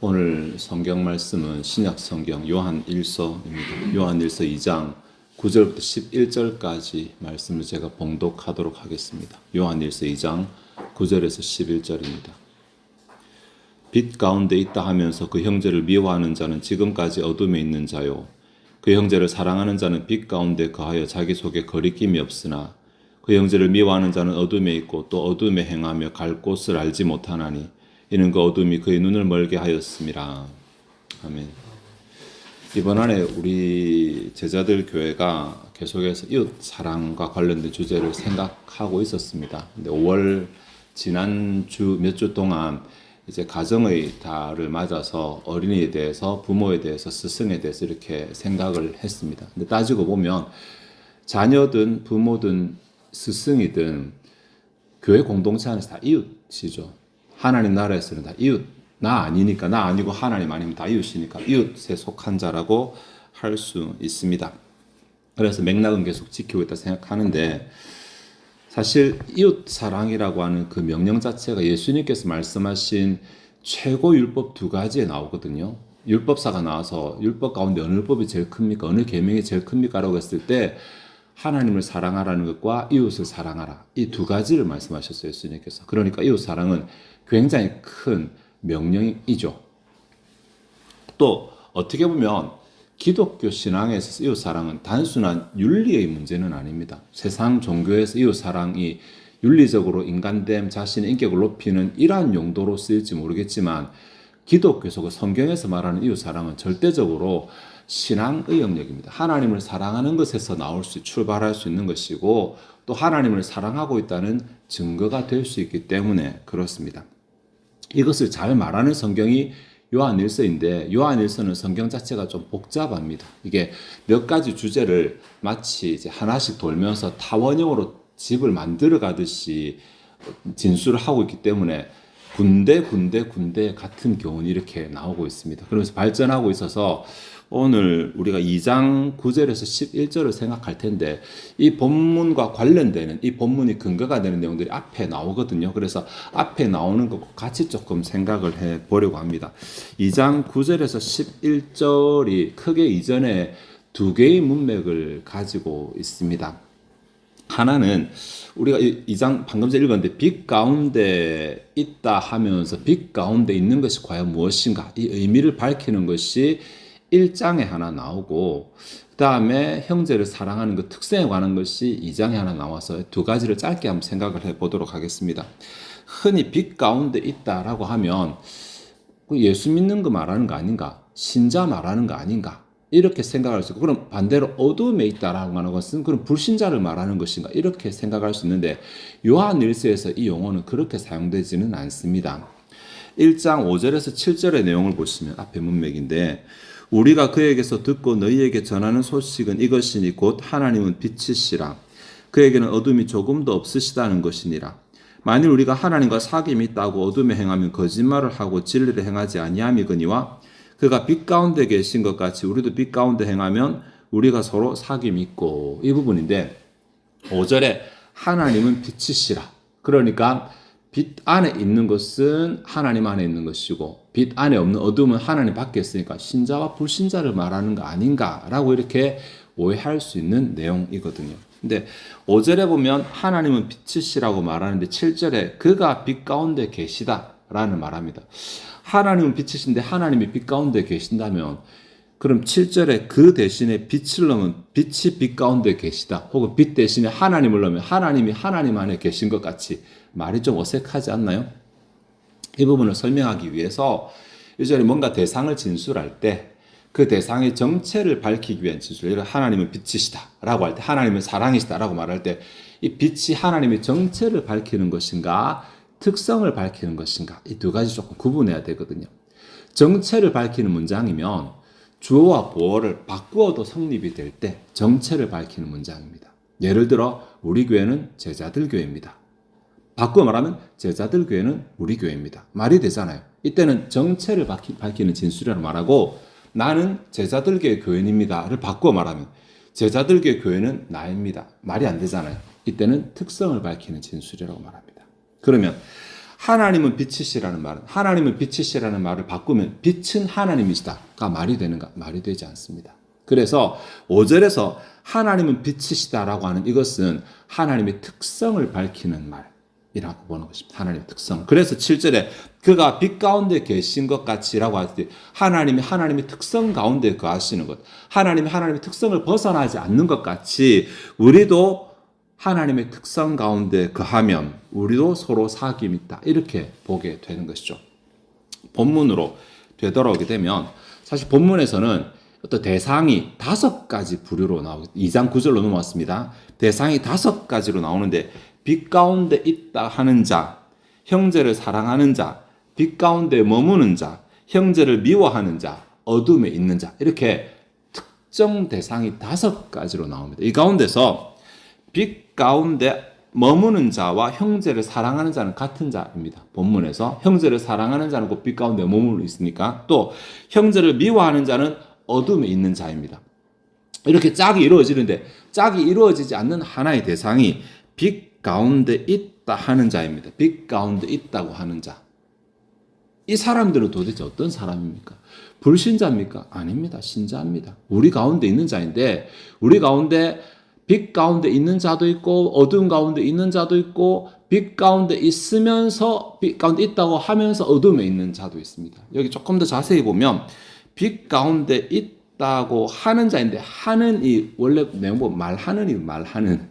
오늘 성경 말씀은 신약 성경 요한 1서입니다. 요한 1서 2장 9절부터 11절까지 말씀을 제가 봉독하도록 하겠습니다. 요한 1서 2장 9절에서 11절입니다. 빛 가운데 있다 하면서 그 형제를 미워하는 자는 지금까지 어둠에 있는 자요. 그 형제를 사랑하는 자는 빛 가운데 거하여 자기 속에 거리낌이 없으나 그 형제를 미워하는 자는 어둠에 있고 또 어둠에 행하며 갈 곳을 알지 못하나니 이는 그 어둠이 그의 눈을 멀게 하였음이라. 아멘. 이번 한 해 우리 제자들 교회가 계속해서 이웃 사랑과 관련된 주제를 생각하고 있었습니다. 근데 5월 지난 몇 주 동안 이제 가정의 달을 맞아서 어린이에 대해서, 부모에 대해서, 스승에 대해서 이렇게 생각을 했습니다. 근데 따지고 보면 자녀든 부모든 스승이든 교회 공동체 안에서 다 이웃이죠. 하나님 나라에서는 다 이웃, 나 아니니까, 나 아니고 하나님 아니면 다 이웃이니까 이웃에 속한 자라고 할 수 있습니다. 그래서 맥락은 계속 지키고 있다 생각하는데, 사실 이웃 사랑이라고 하는 그 명령 자체가 예수님께서 말씀하신 최고 율법 2가지에 나오거든요. 율법사가 나와서 율법 가운데 어느 율법이 제일 큽니까? 어느 계명이 제일 큽니까? 라고 했을 때 하나님을 사랑하라는 것과 이웃을 사랑하라, 이 2가지를 말씀하셨어요, 예수님께서. 그러니까 이웃 사랑은 굉장히 큰 명령이죠. 또 어떻게 보면 기독교 신앙에서 이웃 사랑은 단순한 윤리의 문제는 아닙니다. 세상 종교에서 이웃 사랑이 윤리적으로 인간됨, 자신의 인격을 높이는 이러한 용도로 쓰일지 모르겠지만, 기독교 속 성경에서 말하는 이웃 사랑은 절대적으로 신앙의 영역입니다. 하나님을 사랑하는 것에서 출발할 수 있는 것이고, 또 하나님을 사랑하고 있다는 증거가 될 수 있기 때문에 그렇습니다. 이것을 잘 말하는 성경이 요한 1서인데, 요한 1서는 성경 자체가 좀 복잡합니다. 이게 몇 가지 주제를 마치 이제 하나씩 돌면서 타원형으로 집을 만들어 가듯이 진술을 하고 있기 때문에 군데 같은 교훈이 이렇게 나오고 있습니다. 그러면서 발전하고 있어서 오늘 우리가 2장 9절에서 11절을 생각할 텐데, 이 본문과 관련되는, 이 본문이 근거가 되는 내용들이 앞에 나오거든요. 그래서 앞에 나오는 것과 같이 조금 생각을 해 보려고 합니다. 2장 9절에서 11절이 크게 이전에 2개의 문맥을 가지고 있습니다. 하나는 우리가 2장 방금 전에 읽었는데, 빛 가운데 있다 하면서 빛 가운데 있는 것이 과연 무엇인가, 이 의미를 밝히는 것이 1장에 하나 나오고, 그 다음에 형제를 사랑하는 그 특성에 관한 것이 2장에 하나 나와서 2가지를 짧게 한번 생각을 해보도록 하겠습니다. 흔히 빛 가운데 있다라고 하면 예수 믿는 거 말하는 거 아닌가, 신자 말하는 거 아닌가, 이렇게 생각할 수 있고, 그럼 반대로 어둠에 있다라고 하는 것은 그럼 불신자를 말하는 것인가, 이렇게 생각할 수 있는데, 요한 1서에서 이 용어는 그렇게 사용되지는 않습니다. 1장 5절에서 7절의 내용을 보시면 앞에 문맥인데, 우리가 그에게서 듣고 너희에게 전하는 소식은 이것이니 곧 하나님은 빛이시라. 그에게는 어둠이 조금도 없으시다는 것이니라. 만일 우리가 하나님과 사귐이 있다고 어둠에 행하면 거짓말을 하고 진리를 행하지 아니함이거니와, 그가 빛 가운데 계신 것 같이 우리도 빛 가운데 행하면 우리가 서로 사귐이 있고, 이 부분인데 5절에 하나님은 빛이시라. 그러니까 빛 안에 있는 것은 하나님 안에 있는 것이고, 빛 안에 없는 어둠은 하나님 밖에 있으니까 신자와 불신자를 말하는 거 아닌가라고 이렇게 오해할 수 있는 내용이거든요. 근데 5절에 보면 하나님은 빛이시라고 말하는데 7절에 그가 빛 가운데 계시다라는 말합니다. 하나님은 빛이신데 하나님이 빛 가운데 계신다면, 그럼 7절에 그 대신에 빛을 넣으면 빛이 빛 가운데 계시다, 혹은 빛 대신에 하나님을 넣으면 하나님이 하나님 안에 계신 것 같이 말이 좀 어색하지 않나요? 이 부분을 설명하기 위해서 이전에 뭔가 대상을 진술할 때 그 대상의 정체를 밝히기 위한 진술, 예를 들어 하나님은 빛이시다 라고 할 때, 하나님은 사랑이시다 라고 말할 때, 이 빛이 하나님의 정체를 밝히는 것인가, 특성을 밝히는 것인가, 이 2가지 조금 구분해야 되거든요. 정체를 밝히는 문장이면 주어와 보어를 바꾸어도 성립이 될 때 정체를 밝히는 문장입니다. 예를 들어 우리 교회는 제자들 교회입니다. 바꾸어 말하면 제자들 교회는 우리 교회입니다. 말이 되잖아요. 이때는 정체를 밝히는 진술이라고 말하고, 나는 제자들 교회 교인입니다를 바꾸어 말하면 제자들 교회 교회는 나입니다. 말이 안 되잖아요. 이때는 특성을 밝히는 진술이라고 말합니다. 그러면 하나님은 빛이시라는 말은 하나님은 빛이시라는 말을 바꾸면 빛은 하나님이시다가 말이 되는가? 말이 되지 않습니다. 그래서 5절에서 하나님은 빛이시다라고 하는 이것은 하나님의 특성을 밝히는 말이라고 보는 것입니다. 하나님의 특성. 그래서 7절에 그가 빛 가운데 계신 것 같이라고 할 때 하나님이 하나님의 특성 가운데 거하시는 것, 하나님이 하나님의 특성을 벗어나지 않는 것 같이 우리도 하나님의 특성 가운데 거하면 우리도 서로 사귐이 있다. 이렇게 보게 되는 것이죠. 본문으로 되돌아오게 되면 사실 본문에서는 어떤 대상이 5가지 부류로 나오고 2장 9절로 넘어왔습니다. 대상이 5가지로 나오는데 빛 가운데 있다 하는 자, 형제를 사랑하는 자, 빛 가운데 머무는 자, 형제를 미워하는 자, 어둠에 있는 자 이렇게 특정 대상이 5가지로 나옵니다. 이 가운데서 빛 가운데 머무는 자와 형제를 사랑하는 자는 같은 자입니다. 본문에서 형제를 사랑하는 자는 곧 빛 가운데 머무르고 있으니까 또 형제를 미워하는 자는 어둠에 있는 자입니다. 이렇게 짝이 이루어지는데 짝이 이루어지지 않는 하나의 대상이 빛 가운데 있다 하는 자입니다. 빛 가운데 있다고 하는 자. 이 사람들은 도대체 어떤 사람입니까? 불신자입니까? 아닙니다. 신자입니다. 우리 가운데 있는 자인데 우리 가운데 빛 가운데 있는 자도 있고 어두운 가운데 있는 자도 있고 빛 가운데 있으면서 빛 가운데 있다고 하면서 어둠에 있는 자도 있습니다. 여기 조금 더 자세히 보면 빛 가운데 있다고 하는 자인데 하는 이 원래 내용 말하는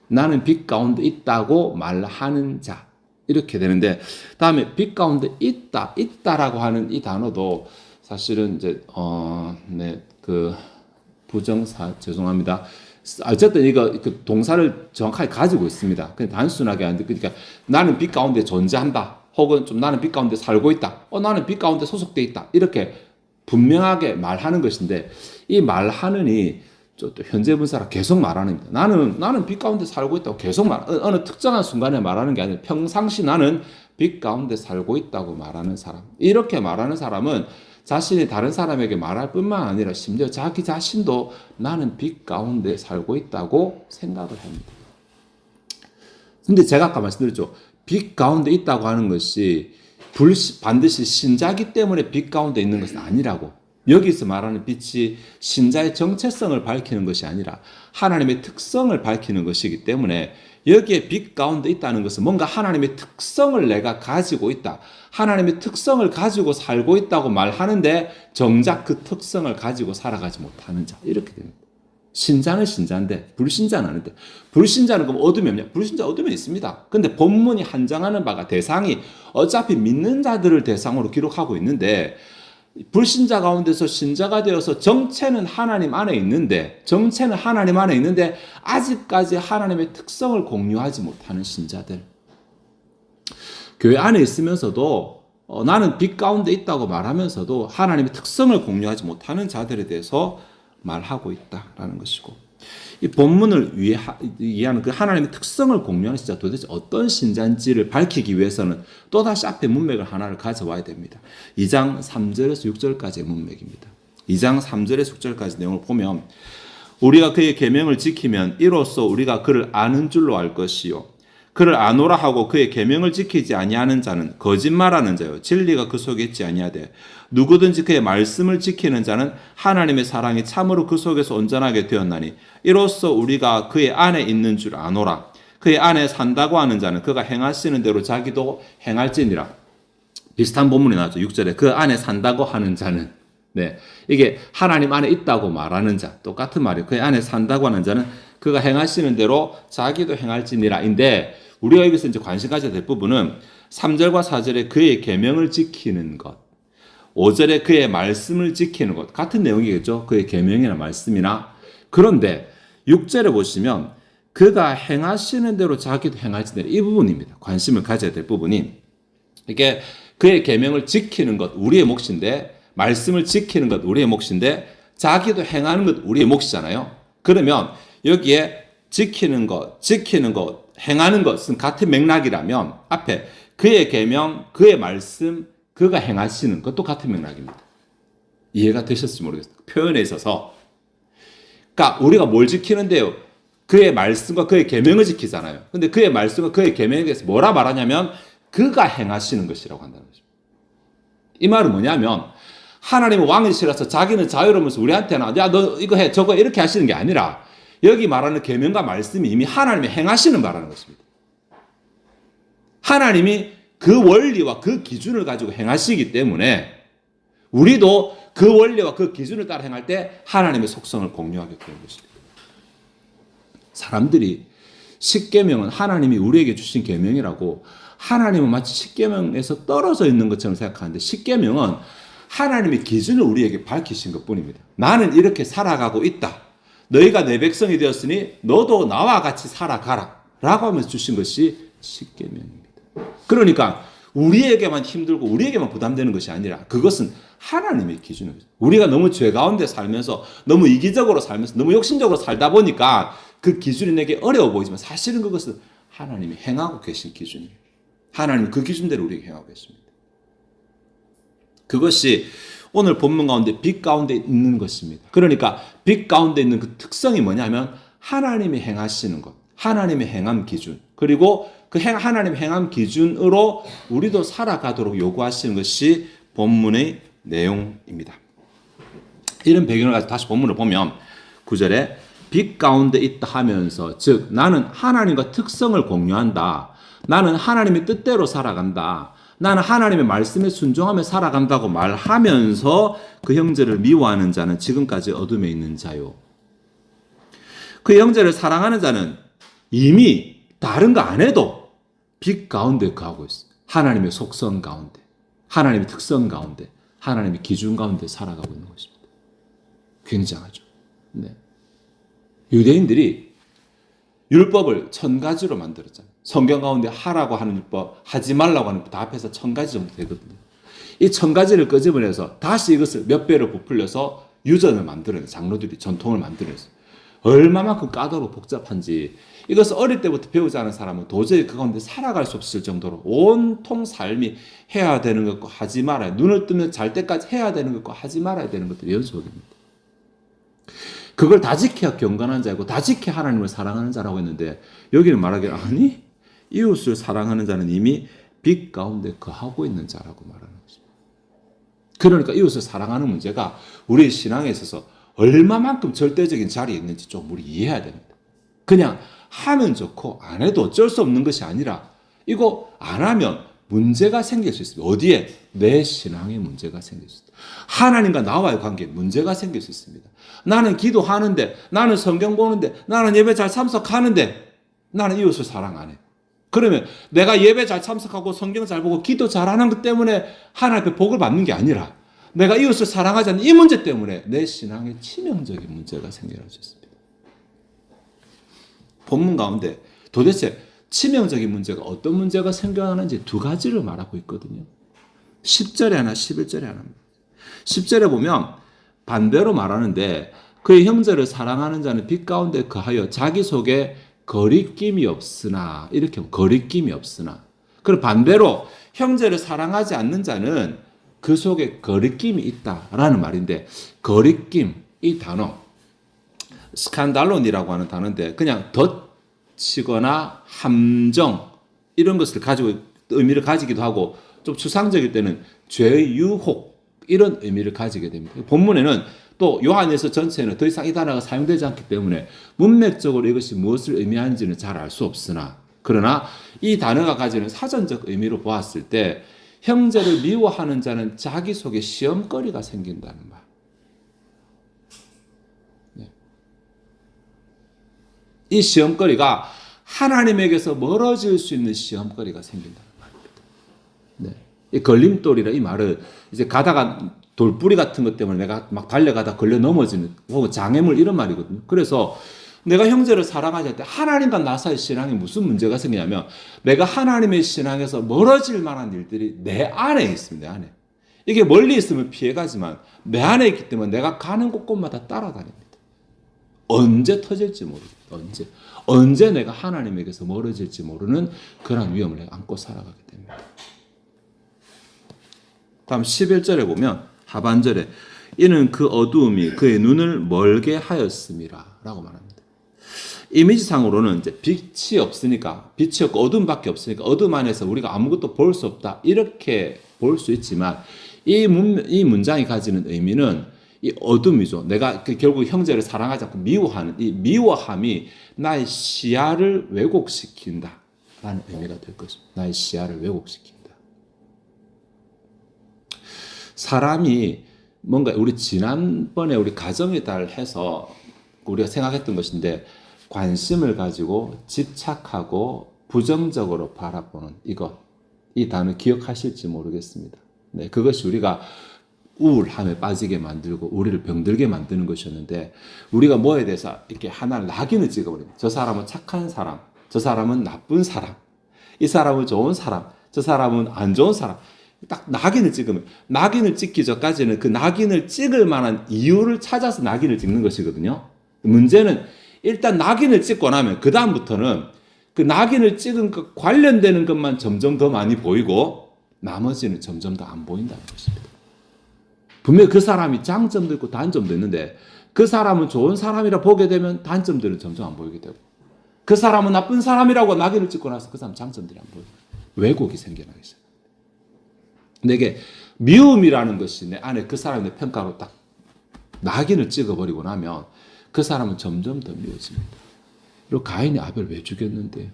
나는 빛 가운데 있다고 말하는 자 이렇게 되는데 다음에 빛 가운데 있다라고 하는 이 단어도 사실은 이제 그 부정사 죄송합니다. 어쨌든 이거 그 동사를 정확하게 가지고 있습니다. 그냥 단순하게 하는데 그러니까 나는 빛 가운데 존재한다. 혹은 좀 나는 빛 가운데 살고 있다. 나는 빛 가운데 소속돼 있다. 이렇게 분명하게 말하는 것인데 이 말하는이 또 현재 분사라 계속 말하는 겁니다. 나는 빛 가운데 살고 있다고 계속 어느 특정한 순간에 말하는 게 아니라 평상시 나는 빛 가운데 살고 있다고 말하는 사람. 이렇게 말하는 사람은 자신이 다른 사람에게 말할 뿐만 아니라 심지어 자기 자신도 나는 빛 가운데 살고 있다고 생각을 합니다. 근데 제가 아까 말씀드렸죠. 빛 가운데 있다고 하는 것이 반드시 신자기 때문에 빛 가운데 있는 것은 아니라고. 여기서 말하는 빛이 신자의 정체성을 밝히는 것이 아니라 하나님의 특성을 밝히는 것이기 때문에 여기에 빛 가운데 있다는 것은 뭔가 하나님의 특성을 내가 가지고 있다. 하나님의 특성을 가지고 살고 있다고 말하는데 정작 그 특성을 가지고 살아가지 못하는 자. 이렇게 됩니다. 신자는 신자인데 불신자는 아닌데 불신자는 그럼 어둠이 없냐? 불신자 어둠에 있습니다. 근데 본문이 한정하는 바가 대상이 어차피 믿는 자들을 대상으로 기록하고 있는데 불신자 가운데서 신자가 되어서 정체는 하나님 안에 있는데 아직까지 하나님의 특성을 공유하지 못하는 신자들. 교회 안에 있으면서도 나는 빛 가운데 있다고 말하면서도 하나님의 특성을 공유하지 못하는 자들에 대해서 말하고 있다라는 것이고 이 본문을 이해하는 그 하나님의 특성을 공유하는 신자 도대체 어떤 신자인지를 밝히기 위해서는 또다시 앞에 문맥을 하나를 가져와야 됩니다. 2장 3절에서 6절까지의 문맥입니다. 2장 3절에서 6절까지 내용을 보면 우리가 그의 계명을 지키면 이로써 우리가 그를 아는 줄로 알 것이요 그를 아노라 하고 그의 계명을 지키지 아니하는 자는 거짓말하는 자요 진리가 그 속에 있지 아니하되 누구든지 그의 말씀을 지키는 자는 하나님의 사랑이 참으로 그 속에서 온전하게 되었나니 이로써 우리가 그의 안에 있는 줄 아노라. 그의 안에 산다고 하는 자는 그가 행하시는 대로 자기도 행할지니라. 비슷한 본문이 나왔죠. 6절에 그 안에 산다고 하는 자는 이게 하나님 안에 있다고 말하는 자 똑같은 말이에요. 그의 안에 산다고 하는 자는 그가 행하시는 대로 자기도 행할지니라인데 우리가 여기서 이제 관심 가져야 될 부분은 3절과 4절에 그의 계명을 지키는 것 5절에 그의 말씀을 지키는 것 같은 내용이겠죠. 그의 계명이나 말씀이나 그런데 6절에 보시면 그가 행하시는 대로 자기도 행할지니라 이 부분입니다. 관심을 가져야 될 부분이 이게 그의 계명을 지키는 것 우리의 몫인데 말씀을 지키는 것 우리의 몫인데 자기도 행하는 것 우리의 몫이잖아요. 그러면 여기에 지키는 것, 행하는 것은 같은 맥락이라면 앞에 그의 계명, 그의 말씀, 그가 행하시는 것도 같은 맥락입니다. 이해가 되셨을지 모르겠어요. 표현에 있어서. 그러니까 우리가 뭘 지키는데요? 그의 말씀과 그의 계명을 지키잖아요. 근데 그의 말씀과 그의 계명에 대해서 뭐라 말하냐면 그가 행하시는 것이라고 한다는 것입니다. 이 말은 뭐냐면 하나님은 왕이시라서 자기는 자유로우면서 우리한테는 야, 너 이거 해 저거 이렇게 하시는 게 아니라 여기 말하는 계명과 말씀이 이미 하나님이 행하시는 바라는 것입니다. 하나님이 그 원리와 그 기준을 가지고 행하시기 때문에 우리도 그 원리와 그 기준을 따라 행할 때 하나님의 속성을 공유하게 되는 것입니다. 사람들이 십계명은 하나님이 우리에게 주신 계명이라고 하나님은 마치 십계명에서 떨어져 있는 것처럼 생각하는데 십계명은 하나님의 기준을 우리에게 밝히신 것뿐입니다. 나는 이렇게 살아가고 있다. 너희가 내 백성이 되었으니 너도 나와 같이 살아가라 라고 하면서 주신 것이 십계명입니다. 그러니까 우리에게만 힘들고 우리에게만 부담되는 것이 아니라 그것은 하나님의 기준입니다. 우리가 너무 죄 가운데 살면서 너무 이기적으로 살면서 너무 욕심적으로 살다 보니까 그 기준이 내게 어려워 보이지만 사실은 그것은 하나님이 행하고 계신 기준입니다. 하나님은 그 기준대로 우리에게 행하고 계십니다. 그것이 오늘 본문 가운데 빛 가운데 있는 것입니다. 그러니까 빛 가운데 있는 그 특성이 뭐냐면 하나님이 행하시는 것, 하나님의 행함 기준, 그리고 그 하나님의 행함 기준으로 우리도 살아가도록 요구하시는 것이 본문의 내용입니다. 이런 배경을 가지고 다시 본문을 보면 9절에 빛 가운데 있다 하면서 즉 나는 하나님과 특성을 공유한다. 나는 하나님의 뜻대로 살아간다. 나는 하나님의 말씀에 순종하며 살아간다고 말하면서 그 형제를 미워하는 자는 지금까지 어둠에 있는 자요. 그 형제를 사랑하는 자는 이미 다른 거 안 해도 빛 가운데 거하고 있어요. 하나님의 속성 가운데, 하나님의 특성 가운데, 하나님의 기준 가운데 살아가고 있는 것입니다. 굉장하죠. 네. 유대인들이 율법을 1000가지로 만들었잖아요. 성경 가운데 하라고 하는 율법, 하지 말라고 하는 율법 다 합해서 1000가지 정도 되거든요. 이 1000가지를 끄집어내서 다시 이것을 몇 배로 부풀려서 유전을 만들어내서 장로들이 전통을 만들어내서 얼마만큼 까다롭고 복잡한지 이것을 어릴 때부터 배우지 않은 사람은 도저히 그 가운데 살아갈 수 없을 정도로 온통 삶이 해야 되는 것과 하지 말아야 눈을 뜨면 잘 때까지 해야 되는 것과 하지 말아야 되는 것들이 연속입니다. 그걸 다 지켜야 경건한 자이고 다 지켜야 하나님을 사랑하는 자라고 했는데 여기는 말하기를 아니 이웃을 사랑하는 자는 이미 빛 가운데 거하고 있는 자라고 말하는 것입니다. 그러니까 이웃을 사랑하는 문제가 우리 신앙에 있어서 얼마만큼 절대적인 자리에 있는지 좀 우리 이해해야 됩니다. 그냥 하면 좋고 안 해도 어쩔 수 없는 것이 아니라 이거 안 하면 문제가 생길 수 있습니다. 어디에? 내 신앙에 문제가 생길 수 있습니다. 하나님과 나와의 관계에 문제가 생길 수 있습니다. 나는 기도하는데, 나는 성경 보는데, 나는 예배 잘 참석하는데 나는 이웃을 사랑 안 해. 그러면 내가 예배 잘 참석하고 성경 잘 보고 기도 잘하는 것 때문에 하나님의 복을 받는 게 아니라 내가 이웃을 사랑하지 않는 이 문제 때문에 내 신앙에 치명적인 문제가 생겨날 수 있습니다. 본문 가운데 도대체 치명적인 문제가 어떤 문제가 생겨나는지 두 가지를 말하고 있거든요. 10절에 하나, 11절에 하나입니다. 10절에 보면 반대로 말하는데 그의 형제를 사랑하는 자는 빛 가운데 거하여 자기 속에 거리낌이 없으나 이렇게 거리낌이 없으나 그리고 반대로 형제를 사랑하지 않는 자는 그 속에 거리낌이 있다라는 말인데 거리낌 이 단어 스칸달론이라고 하는 단어인데 그냥 덧치거나 함정 이런 것을 가지고 의미를 가지기도 하고 좀 추상적일 때는 죄의 유혹 이런 의미를 가지게 됩니다. 본문에는 또 요한에서 전체는 더 이상 이 단어가 사용되지 않기 때문에 문맥적으로 이것이 무엇을 의미하는지는 잘 알 수 없으나 그러나 이 단어가 가지는 사전적 의미로 보았을 때 형제를 미워하는 자는 자기 속에 시험거리가 생긴다는 말. 네. 이 시험거리가 하나님에게서 멀어질 수 있는 시험거리가 생긴다는 말입니다. 네. 이 걸림돌이라 이 말은 이제 가다가 돌뿌리 같은 것 때문에 내가 막 달려가다 걸려 넘어지는 혹은 장애물 이런 말이거든요. 그래서 내가 형제를 사랑하지 않을 때 하나님과 나 사이 신앙에 무슨 문제가 생기냐면 내가 하나님의 신앙에서 멀어질 만한 일들이 내 안에 있습니다. 내 안에. 이게 멀리 있으면 피해가지만 내 안에 있기 때문에 내가 가는 곳곳마다 따라다닙니다. 언제 터질지 모르겠다. 언제 내가 하나님에게서 멀어질지 모르는 그런 위험을 내가 안고 살아가게 됩니다. 다음 11절에 보면 하반절에 이는 그 어두움이 그의 눈을 멀게 하였음이라 라고 말합니다. 이미지상으로는 이제 빛이 없으니까, 빛이 없고 어둠밖에 없으니까 어둠 안에서 우리가 아무것도 볼 수 없다, 이렇게 볼 수 있지만 이 문장이 가지는 의미는 이 어둠이죠. 내가 결국 형제를 사랑하지 않고 미워하는 이 미워함이 나의 시야를 왜곡시킨다 라는 의미가 될 것입니다. 나의 시야를 왜곡시킨다. 사람이 뭔가 우리 지난번에 우리 가정의 달 해서 우리가 생각했던 것인데, 관심을 가지고 집착하고 부정적으로 바라보는 이 단어 기억하실지 모르겠습니다. 네, 그것이 우리가 우울함에 빠지게 만들고 우리를 병들게 만드는 것이었는데, 우리가 뭐에 대해서 이렇게 하나를 낙인을 찍어버립니다. 저 사람은 착한 사람, 저 사람은 나쁜 사람, 이 사람은 좋은 사람, 저 사람은 안 좋은 사람. 딱 낙인을 찍으면, 낙인을 찍기 전까지는 그 낙인을 찍을 만한 이유를 찾아서 낙인을 찍는 것이거든요. 문제는 일단 낙인을 찍고 나면 그 다음부터는 그 낙인을 찍은 것 관련되는 것만 점점 더 많이 보이고 나머지는 점점 더 안 보인다는 것입니다. 분명히 그 사람이 장점도 있고 단점도 있는데, 그 사람은 좋은 사람이라 보게 되면 단점들은 점점 안 보이게 되고, 그 사람은 나쁜 사람이라고 낙인을 찍고 나서 그 사람 장점들이 안 보여요. 왜곡이 생겨나기 시작합니다. 내게 미움이라는 것이 내 안에 그 사람의 평가로 딱 낙인을 찍어버리고 나면 그 사람은 점점 더 미워집니다. 그리고 가인이 아벨을 왜 죽였는데요?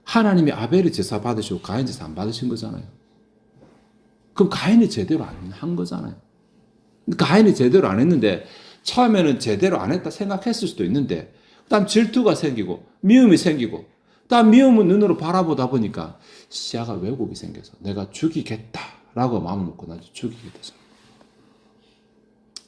하나님이 아벨이 제사 받으시고 가인 제사 안 받으신 거잖아요. 그럼 가인이 제대로 안 한 거잖아요. 가인이 제대로 안 했는데, 처음에는 제대로 안 했다 생각했을 수도 있는데, 그다음 질투가 생기고 미움이 생기고, 그다음 미움은 눈으로 바라보다 보니까 시야가 왜곡이 생겨서 내가 죽이겠다라고 마음을 먹고 나도 죽이게 되죠.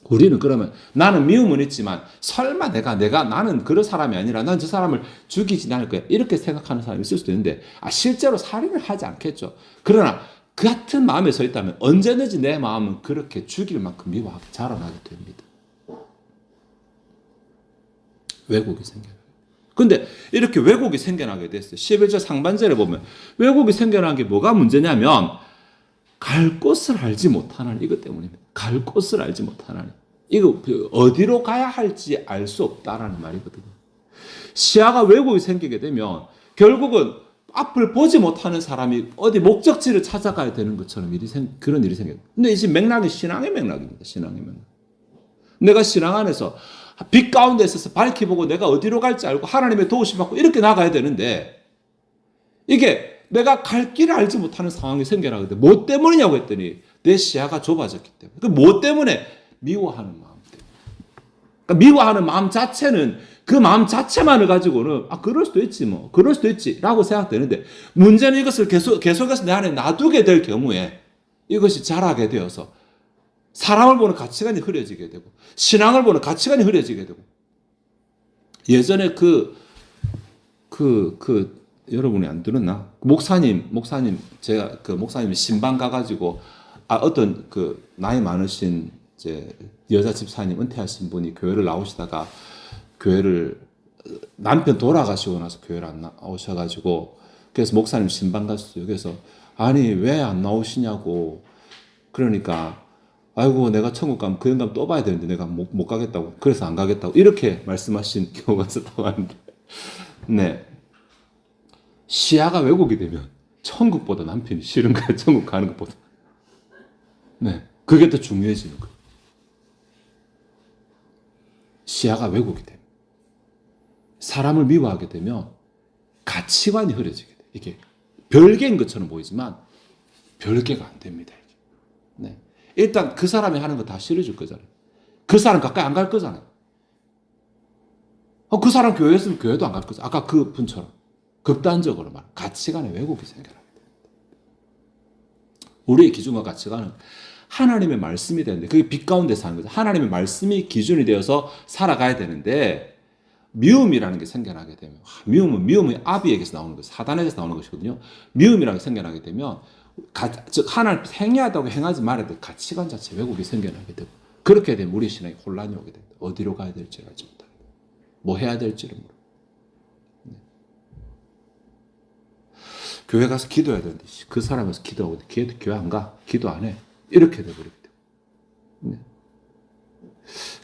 우리는 그러면 나는 미움은 있지만 설마 나는 그런 사람이 아니라 난 저 사람을 죽이지 않을 거야, 이렇게 생각하는 사람이 있을 수도 있는데, 실제로 살인을 하지 않겠죠. 그러나 그 같은 마음에 서 있다면 언제든지 내 마음은 그렇게 죽일 만큼 미워하게 자라나게 됩니다. 왜곡이 생겨요. 근데 이렇게 왜곡이 생겨나게 됐어요. 11절 상반절에 보면 왜곡이 생겨난 게 뭐가 문제냐면, 갈 곳을 알지 못하나니, 이것 때문입니다. 갈 곳을 알지 못하나니. 이거 어디로 가야 할지 알 수 없다라는 말이거든요. 시야가 왜곡이 생기게 되면 결국은 앞을 보지 못하는 사람이 어디 목적지를 찾아가야 되는 것처럼 그런 일이 생겨요. 근데 이 맥락이 신앙의 맥락입니다. 신앙의 맥락. 내가 신앙 안에서 빛 가운데 있어서 밝히 보고 내가 어디로 갈지 알고 하나님의 도우심 받고 이렇게 나가야 되는데, 이게 내가 갈 길을 알지 못하는 상황이 생겨나거든요. 뭐 때문이냐고 했더니 내 시야가 좁아졌기 때문에. 그 뭐 때문에? 미워하는 마음 때문에. 그러니까 미워하는 마음 자체는, 그 마음 자체만을 가지고는 그럴 수도 있지 뭐, 그럴 수도 있지 라고 생각되는데, 문제는 이것을 계속해서 내 안에 놔두게 될 경우에 이것이 자라게 되어서 사람을 보는 가치관이 흐려지게 되고 신앙을 보는 가치관이 흐려지게 되고. 예전에 여러분이 안 들었나? 목사님 제가 그 목사님이 신방 가가지고 어떤 그 나이 많으신 이제 여자 집사님 은퇴하신 분이 교회를 나오시다가 남편 돌아가시고 나서 교회를 안 나오셔가지고, 그래서 목사님 신방 갔어요. 그래서 아니 왜 안 나오시냐고. 그러니까 아이고 내가 천국 가면 그 영감 또 봐야 되는데 내가 못 가겠다고, 그래서 안 가겠다고 이렇게 말씀하신 경우가 있었다고 하는데, 네, 시야가 왜곡이 되면 천국보다 남편이 싫은 거예요. 천국 가는 것보다. 네, 그게 더 중요해지는 거예요. 시야가 왜곡이 되면, 사람을 미워하게 되면 가치관이 흐려지게 돼요. 이게 별개인 것처럼 보이지만 별개가 안 됩니다. 이게. 네. 일단 그 사람이 하는 거 다 싫어질 거잖아요. 그 사람 가까이 안 갈 거잖아요. 그 사람 교회에 있으면 교회도 안 갈 거잖아요. 아까 그 분처럼 극단적으로 가치관의 왜곡이 생겨나게 됩니다. 우리의 기준과 가치관은 하나님의 말씀이 되는데, 그게 빛 가운데 사는 거죠. 하나님의 말씀이 기준이 되어서 살아가야 되는데, 미움이라는 게 생겨나게 되면, 미움은 아비에게서 나오는 거예요. 사단에게서 나오는 것이거든요. 미움이라는 게 생겨나게 되면, 즉 하나님 행해야다고 행하지 말아야 될 가치관 자체 왜곡이 생겨나게 되고, 그렇게 되면 우리 신앙에 혼란이 오게 됩니다. 어디로 가야 될지 알지 못하고, 뭐 해야 될지를 모르고. 네. 교회 가서 기도해야 되는데 그 사람에서 기도하고 걔도 교회 안 가, 기도 안 해, 이렇게 돼버리게 돼요. 네.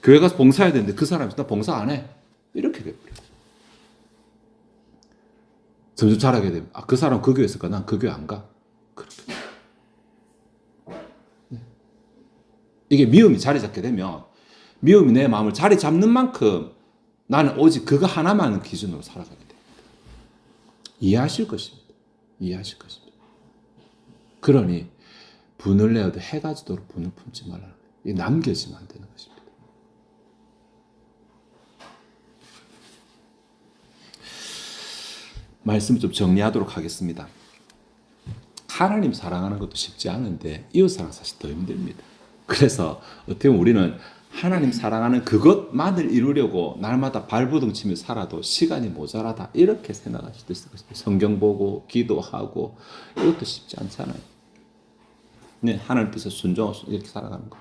교회 가서 봉사해야 되는데 그 사람이 나 봉사 안 해, 이렇게 돼버려요. 점점 자라게 되면 그 사람 그 교회 있을까? 난 그 교회 안 가. 그렇게. 이게 미움이 자리 잡게 되면 미움이 내 마음을 자리 잡는 만큼 나는 오직 그거 하나만을 기준으로 살아가게 됩니다. 이해하실 것입니다. 이해하실 것입니다. 그러니 분을 내어도 해가 지도록 분을 품지 말라는 거예요. 이게 남겨지면 안 되는 것입니다. 말씀을 좀 정리하도록 하겠습니다. 하나님 사랑하는 것도 쉽지 않은데 이웃 사랑 사실 더 힘듭니다. 그래서 어떻게 보면 우리는 하나님 사랑하는 그것만을 이루려고 날마다 발버둥 치며 살아도 시간이 모자라다 이렇게 생각할 수도 있을 것입니다. 성경 보고 기도하고 이것도 쉽지 않잖아요. 네, 하나님 뜻에 순종하고 이렇게 살아가는 거.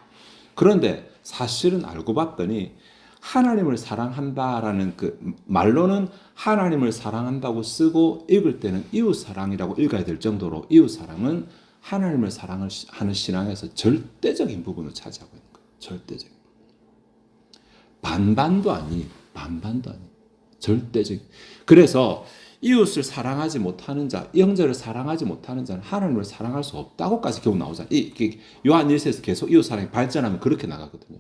그런데 사실은 알고 봤더니 하나님을 사랑한다라는 그 말로는 하나님을 사랑한다고 쓰고 읽을 때는 이웃 사랑이라고 읽어야 될 정도로 이웃 사랑은 하나님을 사랑하는 신앙에서 절대적인 부분을 차지하고 있는 거예요. 절대적인. 반반도 아니, 절대적인. 그래서 이웃을 사랑하지 못하는 자, 형제를 사랑하지 못하는 자는 하나님을 사랑할 수 없다고까지 결국 나오잖아요. 요한 1서에서 계속 이웃 사랑이 발전하면 그렇게 나가거든요.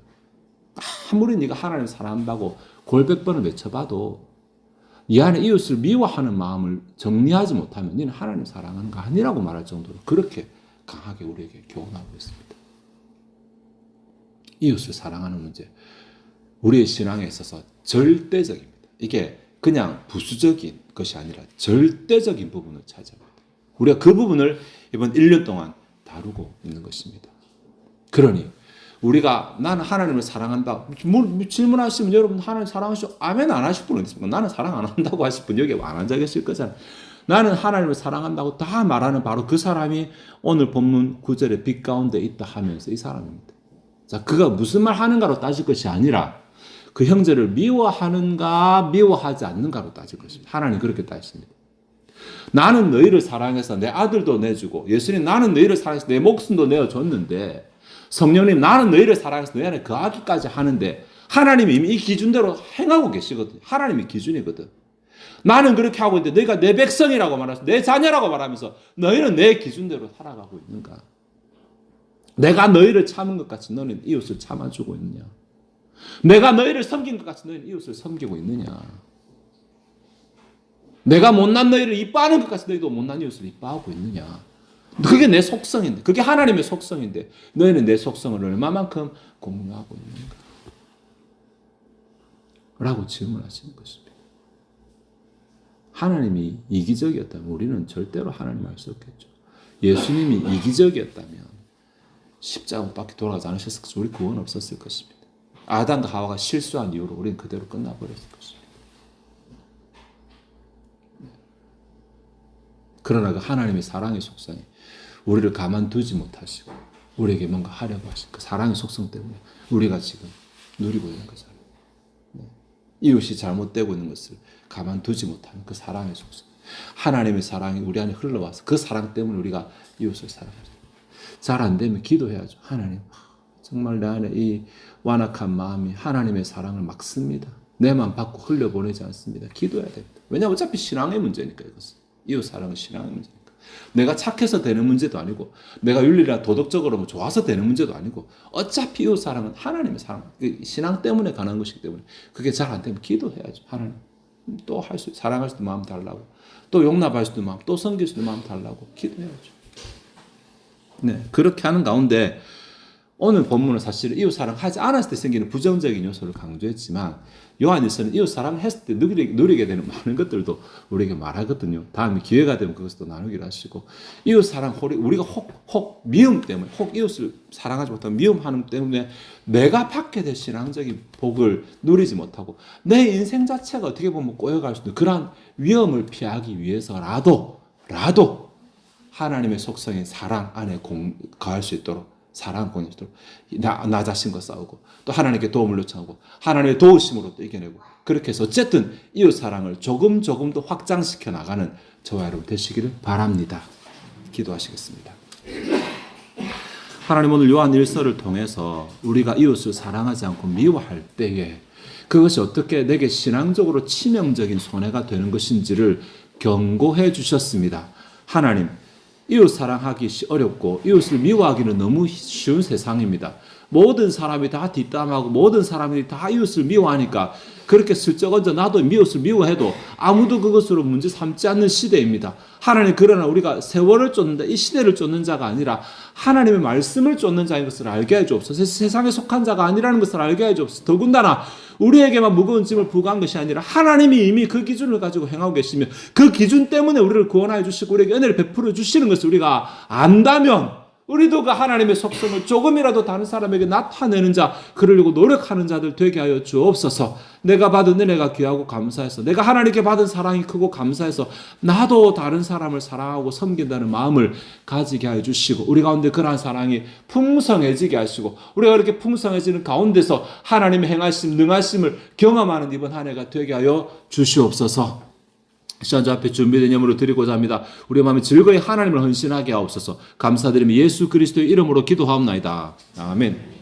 아무리 네가 하나님을 사랑한다고 골백번을 외쳐봐도 이 안에 이웃을 미워하는 마음을 정리하지 못하면 너는 하나님 사랑하는 거 아니라고 말할 정도로 그렇게 강하게 우리에게 교훈하고 있습니다. 이웃을 사랑하는 문제, 우리의 신앙에 있어서 절대적입니다. 이게 그냥 부수적인 것이 아니라 절대적인 부분을 차지합니다. 우리가 그 부분을 이번 1년 동안 다루고 있는 것입니다. 그러니 우리가 나는 하나님을 사랑한다. 질문하시면 여러분 하나님 사랑하시고 아멘 안 하실 분은 있습니까? 나는 사랑 안 한다고 하실 분 여기 안 앉아 계실 거잖아요. 나는 하나님을 사랑한다고 다 말하는 바로 그 사람이 오늘 본문 9절에 빛 가운데 있다 하면서 이 사람입니다. 자, 그가 무슨 말 하는가로 따질 것이 아니라 그 형제를 미워하는가 미워하지 않는가로 따질 것입니다. 하나님 그렇게 따집니다. 나는 너희를 사랑해서 내 아들도 내주고 예수님 나는 너희를 사랑해서 내 목숨도 내어줬는데 성령님 나는 너희를 사랑해서 너희 안에 거하기까지 하는데 하나님이 이미 이 기준대로 행하고 계시거든요. 하나님이 기준이거든. 나는 그렇게 하고 있는데 너희가 내 백성이라고 말하면서 내 자녀라고 말하면서 너희는 내 기준대로 살아가고 있는가? 내가 너희를 참은 것 같이 너는 이웃을 참아주고 있느냐? 내가 너희를 섬긴 것 같이 너희는 이웃을 섬기고 있느냐? 내가 못난 너희를 이뻐하는 것 같이 너희도 못난 이웃을 이뻐하고 있느냐? 그게 내 속성인데, 그게 하나님의 속성인데 너희는 내 속성을 얼마만큼 공유하고 있는가? 라고 질문하시는 것입니다. 하나님이 이기적이었다면 우리는 절대로 하나님을 알 수 없겠죠. 예수님이 이기적이었다면 십자가 못 박혀 돌아가지 않으셨을 것이고 우리 구원 없었을 것입니다. 아담과 하와가 실수한 이후로 우리는 그대로 끝나버렸을 것입니다. 그러나 그 하나님의 사랑의 속성이 우리를 가만두지 못하시고 우리에게 뭔가 하려고 하신 그 사랑의 속성 때문에 우리가 지금 누리고 있는 거잖아요. 이웃이 잘못되고 있는 것을 가만두지 못하는 그 사랑의 속성. 하나님의 사랑이 우리 안에 흘러와서 그 사랑 때문에 우리가 이웃을 사랑하죠. 잘 안 되면 기도해야죠. 하나님, 정말 내 안에 이 완악한 마음이 하나님의 사랑을 막습니다. 내만 받고 흘려보내지 않습니다. 기도해야 됩니다. 왜냐하면 어차피 신앙의 문제니까 이것은. 이웃 사랑은 신앙의 문제니까. 내가 착해서 되는 문제도 아니고 내가 윤리나 도덕적으로 좋아서 되는 문제도 아니고 어차피 이웃 사랑은 하나님의 사랑, 신앙 때문에 가는 것이기 때문에 그게 잘 안 되면 기도해야죠. 하나님 또 할 수, 사랑할 수도 마음 달라고 또 용납할 수도 마음, 또 섬길 수도 마음 달라고 기도해야죠. 네, 그렇게 하는 가운데 오늘 본문은 사실 이웃 사랑하지 않았을 때 생기는 부정적인 요소를 강조했지만 요한일서는 이웃 사랑을 했을 때 누리게 되는 많은 것들도 우리에게 말하거든요. 다음에 기회가 되면 그것도 나누기로 하시고 이웃 사랑 우리가 혹 미움 때문에 혹 이웃을 사랑하지 못하고 미움하는 때문에 내가 받게 될 신앙적인 복을 누리지 못하고 내 인생 자체가 어떻게 보면 꼬여갈 수 있는 그러한 위험을 피하기 위해서라도 하나님의 속성인 사랑 안에 거할 수 있도록 사랑 공유하도록 나 자신과 싸우고 또 하나님께 도움을 요청하고 하나님의 도우심으로 또 이겨내고 그렇게 해서 어쨌든 이웃 사랑을 조금 더 확장시켜 나가는 저와 여러분 되시기를 바랍니다. 기도하시겠습니다. 하나님 오늘 요한 1서를 통해서 우리가 이웃을 사랑하지 않고 미워할 때에 그것이 어떻게 내게 신앙적으로 치명적인 손해가 되는 것인지를 경고해 주셨습니다. 하나님, 이웃 사랑하기 어렵고 이웃을 미워하기는 너무 쉬운 세상입니다. 모든 사람이 다 뒷담하고 모든 사람이 다 이웃을 미워하니까 그렇게 슬쩍 얹어 나도 이웃을 미워해도 아무도 그것으로 문제 삼지 않는 시대입니다. 하나님, 그러나 우리가 세월을 쫓는다, 이 시대를 쫓는 자가 아니라 하나님의 말씀을 쫓는 자인 것을 알게 해 주옵소서. 세상에 속한 자가 아니라는 것을 알게 해 주옵소서. 더군다나 우리에게만 무거운 짐을 부과한 것이 아니라 하나님이 이미 그 기준을 가지고 행하고 계시며 그 기준 때문에 우리를 구원하여 주시고 우리에게 은혜를 베풀어 주시는 것을 우리가 안다면 우리도 그 하나님의 속성을 조금이라도 다른 사람에게 나타내는 자, 그러려고 노력하는 자들 되게 하여 주옵소서. 내가 받은 은혜가 귀하고 감사해서, 내가 하나님께 받은 사랑이 크고 감사해서 나도 다른 사람을 사랑하고 섬긴다는 마음을 가지게 하여 주시고 우리 가운데 그러한 사랑이 풍성해지게 하시고 우리가 그렇게 풍성해지는 가운데서 하나님의 행하심, 능하심을 경험하는 이번 한 해가 되게 하여 주시옵소서. 시간자 앞에 준비된 예물을 드리고자 합니다. 우리 마음에 즐거이 하나님을 헌신하게 하옵소서. 감사드리며 예수 그리스도의 이름으로 기도하옵나이다. 아멘.